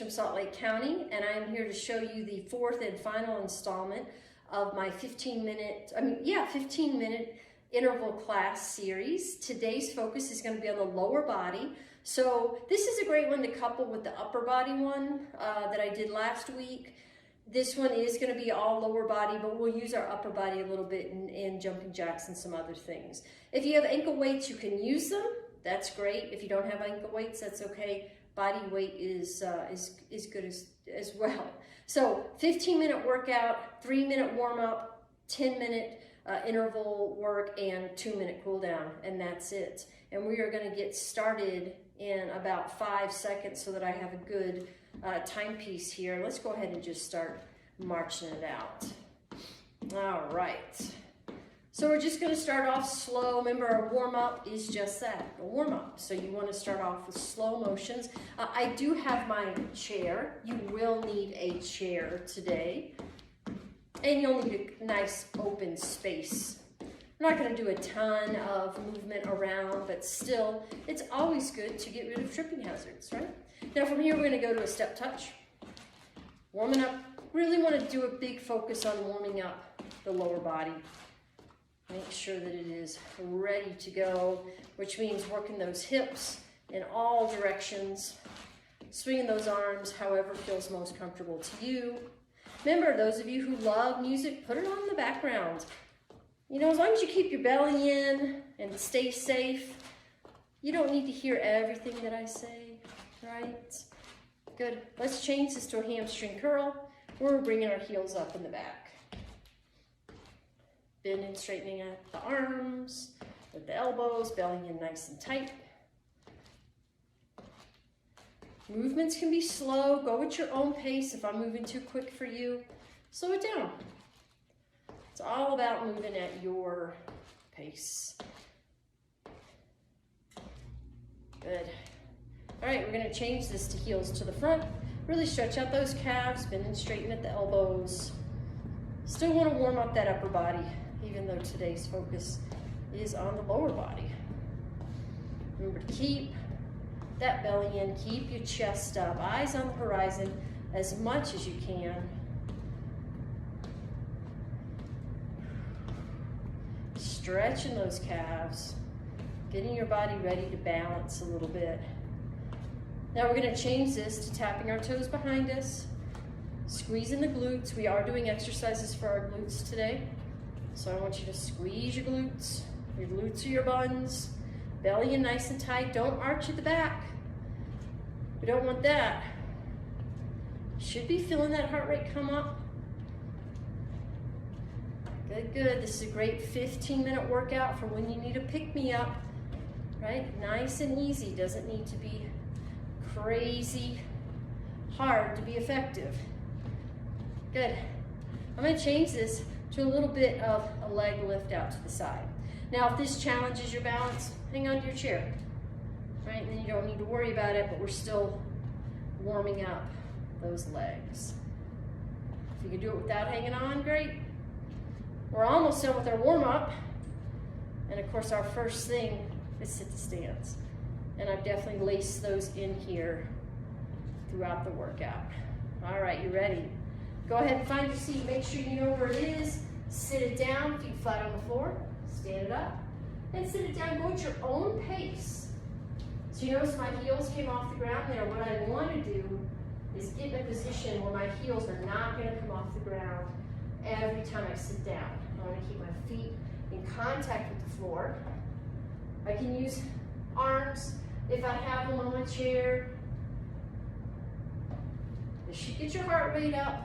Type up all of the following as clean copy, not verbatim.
from Salt Lake County, and I am here to show you the fourth and final installment of my 15-minute interval class series. Today's focus is going to be on the lower body. So this is a great one to couple with the upper body one that I did last week. This one is going to be all lower body, but we'll use our upper body a little bit in jumping jacks and some other things. If you have ankle weights, you can use them. That's great. If you don't have ankle weights, that's okay. Body weight is good as well. So 15-minute workout, 3-minute warm-up, 10-minute interval work, and 2-minute cool down, and that's it. And we are going to get started in about 5 seconds so that I have a good timepiece here. Let's go ahead and just start marching it out. All right. So we're just going to start off slow. Remember, our warm-up is just that, a warm-up. So you want to start off with slow motions. I do have my chair. You will need a chair today. And you'll need a nice open space. I'm not going to do a ton of movement around, but still, it's always good to get rid of tripping hazards, right? Now from here, we're going to go to a step touch. Warming up. Really want to do a big focus on warming up the lower body. Make sure that it is ready to go, which means working those hips in all directions, swinging those arms however feels most comfortable to you. Remember, those of you who love music, put it on in the background. You know, as long as you keep your belly in and stay safe, you don't need to hear everything that I say, right? Good. Let's change this to a hamstring curl. We're bringing our heels up in the back. Bending, straightening at the arms, with the elbows, belly in nice and tight. Movements can be slow. Go at your own pace. If I'm moving too quick for you, slow it down. It's all about moving at your pace. Good. All right, we're going to change this to heels to the front. Really stretch out those calves, bend and straighten at the elbows. Still want to warm up that upper body, even though today's focus is on the lower body. Remember to keep that belly in, keep your chest up, eyes on the horizon as much as you can. Stretching those calves, getting your body ready to balance a little bit. Now we're going to change this to tapping our toes behind us, squeezing the glutes. We are doing exercises for our glutes today. So I want you to squeeze your glutes. Your glutes are your buns. Belly in nice and tight. Don't arch at the back. We don't want that. Should be feeling that heart rate come up. Good, good. This is a great 15-minute workout for when you need a pick-me-up, right? Nice and easy. Doesn't need to be crazy hard to be effective. Good. I'm going to change this to a little bit of a leg lift out to the side. Now, if this challenges your balance, hang on to your chair, right? And then you don't need to worry about it, but we're still warming up those legs. If you can do it without hanging on, great. We're almost done with our warm-up. And of course, our first thing is sit to stands. And I've definitely laced those in here throughout the workout. All right, you ready? Go ahead and find your seat. Make sure you know where it is. Sit it down, feet flat on the floor. Stand it up. And sit it down. Go at your own pace. So you notice my heels came off the ground there. What I want to do is get in a position where my heels are not going to come off the ground every time I sit down. I want to keep my feet in contact with the floor. I can use arms if I have them on my chair. This should get your heart rate up.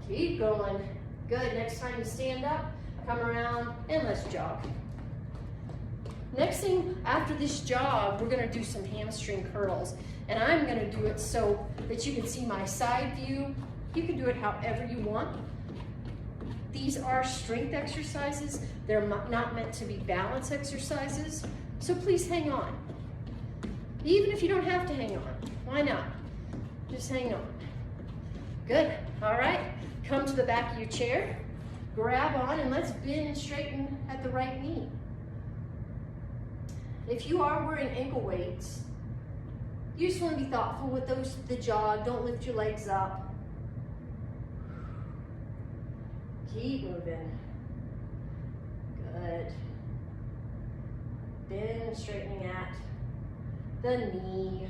Keep going. Good. Next time you stand up, come around and let's jog. Next thing after this jog, we're going to do some hamstring curls. And I'm going to do it so that you can see my side view. You can do it however you want. These are strength exercises. They're not meant to be balance exercises. So please hang on. Even if you don't have to hang on. Why not? Just hang on. Good. All right. Come to the back of your chair. Grab on and let's bend and straighten at the right knee. If you are wearing ankle weights, You just want to be thoughtful with the jog. Don't lift your legs up. Keep moving. Good. Bend and straightening at the knee.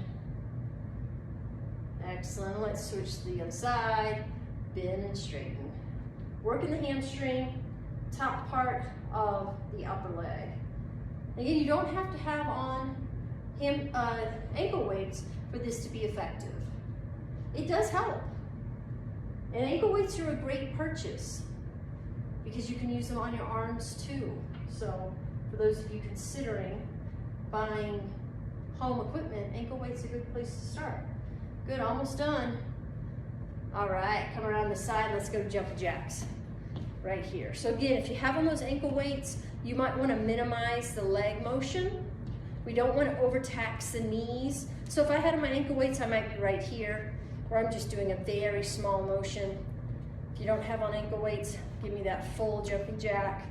Excellent. Let's switch to the other side. Bend and straighten. Working the hamstring, top part of the upper leg. Again, you don't have to have on ankle weights for this to be effective. It does help. And ankle weights are a great purchase because you can use them on your arms too. So for those of you considering buying home equipment, ankle weights are a good place to start. Good, almost done. All right, come around the side, let's go to jumping jacks right here. So again, if you have on those ankle weights, you might want to minimize the leg motion. We don't want to overtax the knees. So if I had on my ankle weights, I might be right here, where I'm just doing a very small motion. If you don't have on ankle weights, give me that full jumping jack.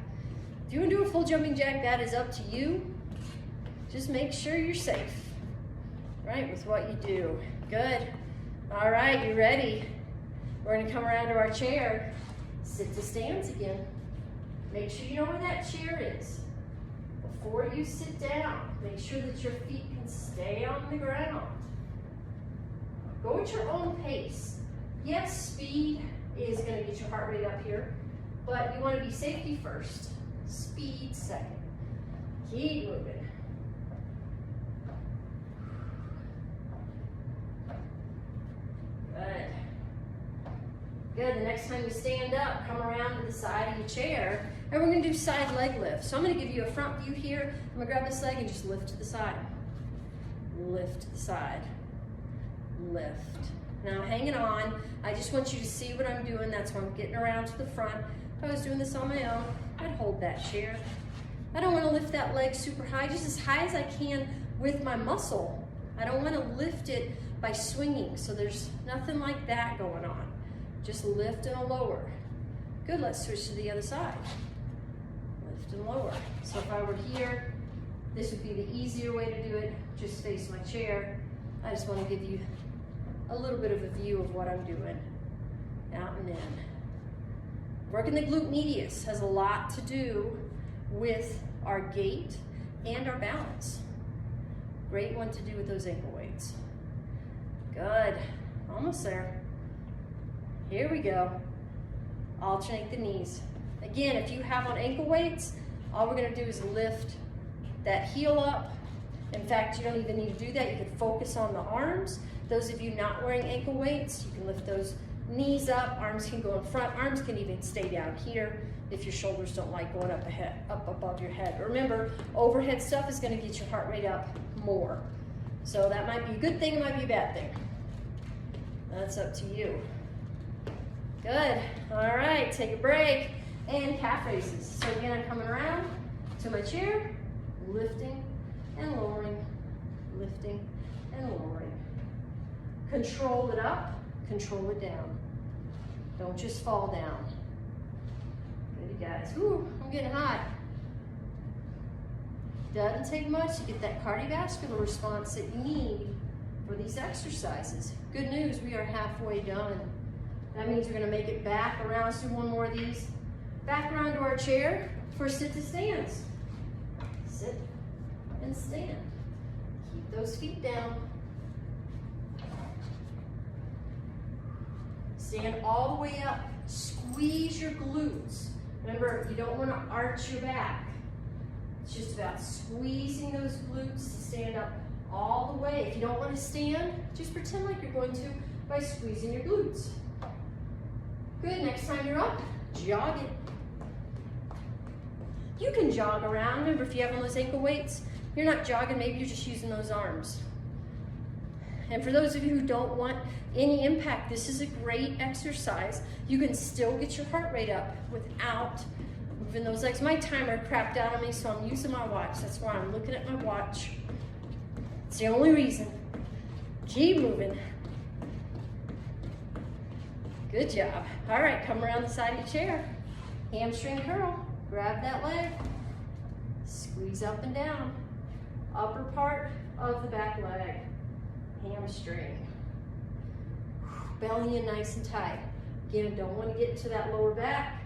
If you want to do a full jumping jack, that is up to you. Just make sure you're safe, right, with what you do. Good. All right, you ready? We're going to come around to our chair. Sit to stands again. Make sure you know where that chair is. Before you sit down, make sure that your feet can stay on the ground. Go at your own pace. Yes, speed is going to get your heart rate up here, but you want to be safety first. Speed second. Keep moving. Good. Good, the next time you stand up, come around to the side of your chair, and we're gonna do side leg lift. So I'm gonna give you a front view here. I'm gonna grab this leg and just lift to the side. Lift to the side. Lift. Now hanging on, I just want you to see what I'm doing. That's why I'm getting around to the front. If I was doing this on my own, I'd hold that chair. I don't wanna lift that leg super high, just as high as I can with my muscle. I don't wanna lift it by swinging, so there's nothing like that going on. Just lift and lower. Good, let's switch to the other side. Lift and lower. So if I were here, this would be the easier way to do it. Just face my chair. I just want to give you a little bit of a view of what I'm doing. Out and in. Working the glute medius has a lot to do with our gait and our balance. Great one to do with those ankle weights. Good, almost there. Here we go. Alternate the knees. Again, if you have on ankle weights, all we're gonna do is lift that heel up. In fact, you don't even need to do that. You can focus on the arms. Those of you not wearing ankle weights, you can lift those knees up. Arms can go in front. Arms can even stay down here if your shoulders don't like going up above your head. Remember, overhead stuff is gonna get your heart rate up more. So that might be a good thing, it might be a bad thing. That's up to you. Good, all right, take a break, and calf raises. So again, I'm coming around to my chair, lifting and lowering, lifting and lowering. Control it up, control it down. Don't just fall down. Good, you guys. Ooh, I'm getting hot. Doesn't take much to get that cardiovascular response that you need for these exercises. Good news, we are halfway done. That means we're gonna make it back around. Let's do one more of these. Back around to our chair for sit to stands. Sit and stand. Keep those feet down. Stand all the way up. Squeeze your glutes. Remember, you don't wanna arch your back. It's just about squeezing those glutes to stand up all the way. If you don't wanna stand, just pretend like you're going to by squeezing your glutes. Good, next time you're up, jog it. You can jog around. Remember, if you have on those ankle weights, you're not jogging, maybe you're just using those arms. And for those of you who don't want any impact, this is a great exercise. You can still get your heart rate up without moving those legs. My timer crapped out on me, so I'm using my watch. That's why I'm looking at my watch. It's the only reason. Keep moving. Good job. All right, come around the side of your chair. Hamstring curl. Grab that leg. Squeeze up and down. Upper part of the back leg. hamstring. Belly in nice and tight. Again, don't want to get into that lower back.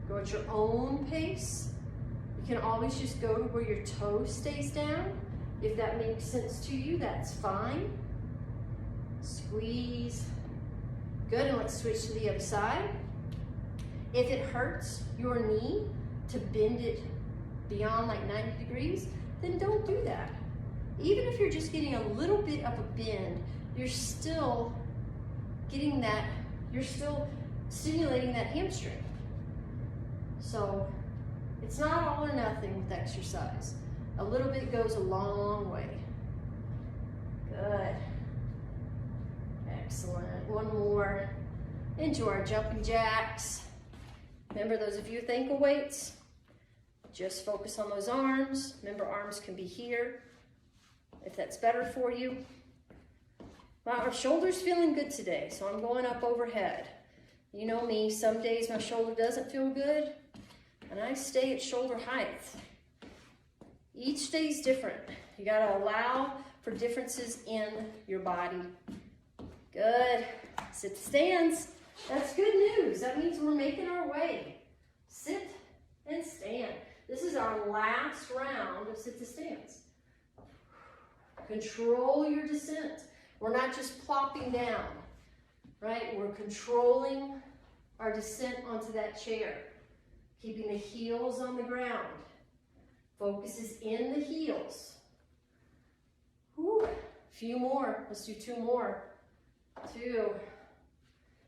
Go at your own pace. You can always just go to where your toe stays down. If that makes sense to you, that's fine. Squeeze. Good, and let's switch to the other side. If it hurts your knee to bend it beyond like 90 degrees, then don't do that. Even if you're just getting a little bit of a bend, you're still getting that, you're still stimulating that hamstring. So it's not all or nothing with exercise. A little bit goes a long way. Good. Excellent. One more. Into our jumping jacks. Remember those of you with ankle weights? Just focus on those arms. Remember, arms can be here if that's better for you. Our shoulder's feeling good today, so I'm going up overhead. You know me, some days my shoulder doesn't feel good, and I stay at shoulder height. Each day's different. You gotta allow for differences in your body. Good. Sit to stands. That's good news. That means we're making our way. Sit and stand. This is our last round of sit to stands. Control your descent. We're not just plopping down, right? We're controlling our descent onto that chair. Keeping the heels on the ground. Focus is in the heels. Whew. A few more. Let's do 2 more. 2.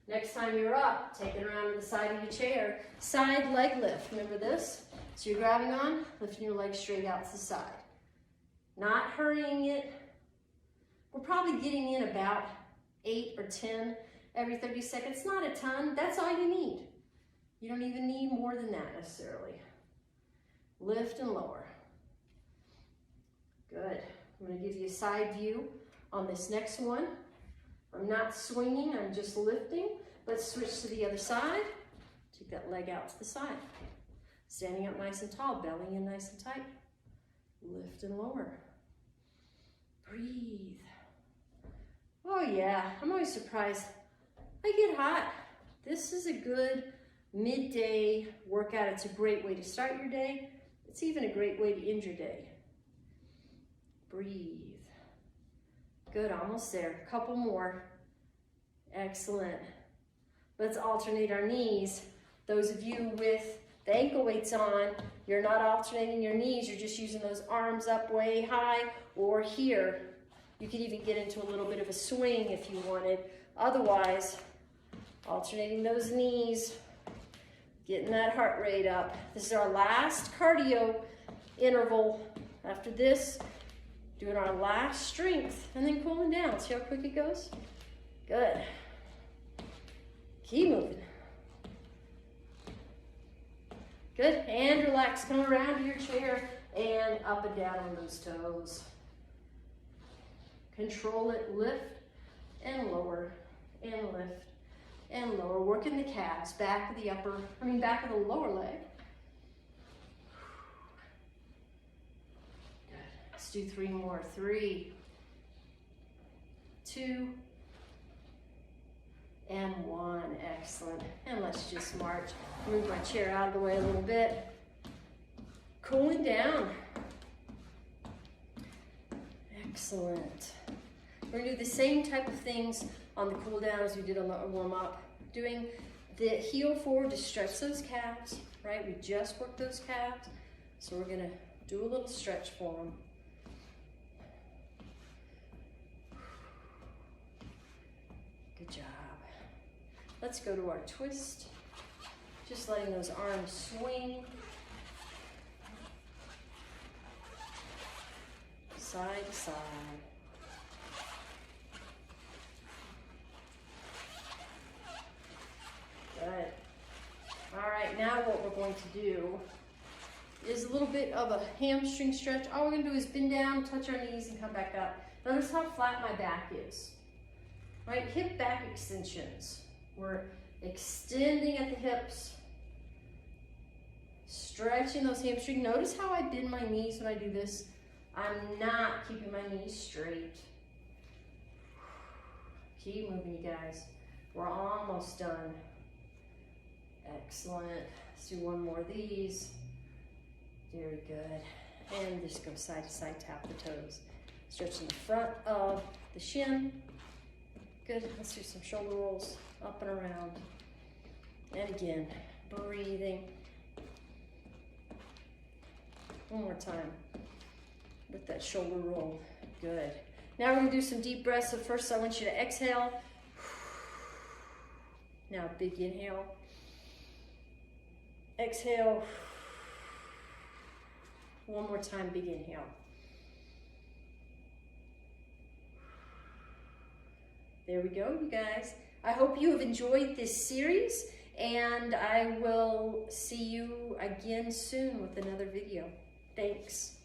Next time you're up, take it around to the side of your chair. Side leg lift. Remember this? So you're grabbing on, lifting your leg straight out to the side. Not hurrying it. We're probably getting in about 8 or 10 every 30 seconds. Not a ton. That's all you need. You don't even need more than that necessarily. Lift and lower. Good. I'm going to give you a side view on this next one. I'm not swinging, I'm just lifting. Let's switch to the other side. Take that leg out to the side. Standing up nice and tall, belly in nice and tight. Lift and lower. Breathe. Oh yeah, I'm always surprised. I get hot. This is a good midday workout. It's a great way to start your day. It's even a great way to end your day. Breathe. Good, almost there. A couple more. Excellent. Let's alternate our knees. Those of you with the ankle weights on, you're not alternating your knees. You're just using those arms up way high or here. You could even get into a little bit of a swing if you wanted. Otherwise, alternating those knees, getting that heart rate up. This is our last cardio interval. After this, doing our last strength and then cooling down. See how quick it goes? Good. Keep moving. Good. And relax. Come around to your chair and up and down on those toes. Control it. Lift and lower and lift and lower. Working the calves, back of the lower leg. Let's do 3 more. 3, 2, and 1. Excellent. And let's just march. Move my chair out of the way a little bit. Cooling down. Excellent. We're going to do the same type of things on the cool down as we did on the warm up. Doing the heel forward to stretch those calves, right? We just worked those calves. So we're going to do a little stretch for them. Good job. Let's go to our twist. Just letting those arms swing. Side to side. Good. All right, now what we're going to do is a little bit of a hamstring stretch. All we're going to do is bend down, touch our knees, and come back up. Notice how flat my back is. Right, hip back extensions. We're extending at the hips, stretching those hamstrings. Notice how I bend my knees when I do this. I'm not keeping my knees straight. Keep moving, you guys. We're almost done. Excellent. Let's do one more of these. Very good. And just go side to side, tap the toes. Stretching the front of the shin. Good. Let's do some shoulder rolls up and around. And again, breathing. One more time with that shoulder roll. Good. Now we're going to do some deep breaths. So first I want you to exhale. Now big inhale. Exhale. One more time, big inhale. There we go, you guys. I hope you have enjoyed this series, and I will see you again soon with another video. Thanks.